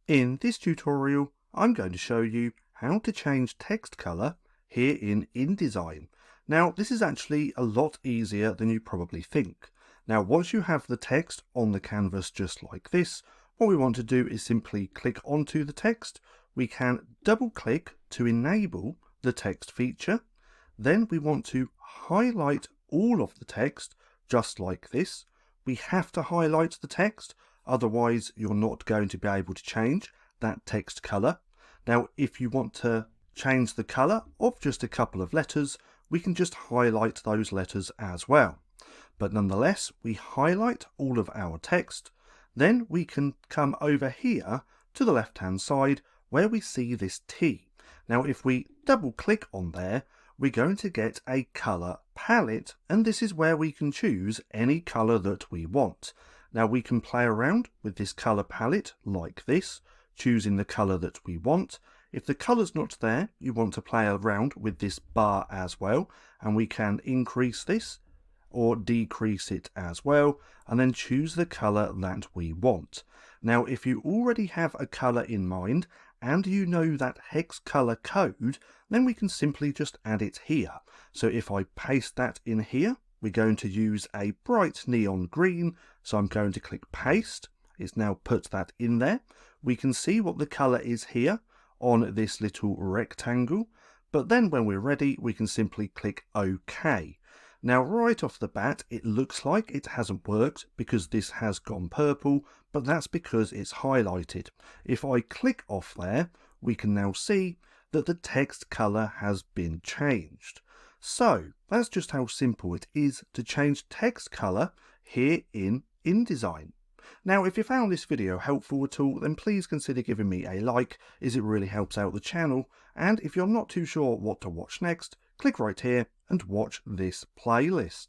In this tutorial, I'm going to show you how to change text color here in InDesign. Now, this is actually a lot easier than you probably think. Now, once you have the text on the canvas just like this, what we want to do is simply click onto the text. We can double click to enable the text feature. Then we want to highlight all of the text just like this. We have to highlight the text, otherwise you're not going to be able to change that text color. Now, if you want to change the color of just a couple of letters, we can just highlight those letters as well. But nonetheless, we highlight all of our text. Then we can come over here to the left hand side where we see this T. Now, if we double click on there, we're going to get a color palette, and this is where we can choose any color that we want. Now, we can play around with this color palette like this, choosing the color that we want. If the color's not there, you want to play around with this bar as well, and we can increase this or decrease it as well, and then choose the color that we want. Now, if you already have a color in mind and you know that hex color code, then we can simply just add it here. So if I paste that in here, we're going to use a bright neon green. So I'm going to click paste. It's now put that in there. We can see what the color is here on this little rectangle. But then when we're ready, we can simply click OK. Now, right off the bat, it looks like it hasn't worked because this has gone purple, but that's because it's highlighted. If I click off there, we can now see that the text color has been changed. So that's just how simple it is to change text color here in InDesign. Now, if you found this video helpful at all, then please consider giving me a like, as it really helps out the channel. And if you're not too sure what to watch next, click right here and watch this playlist.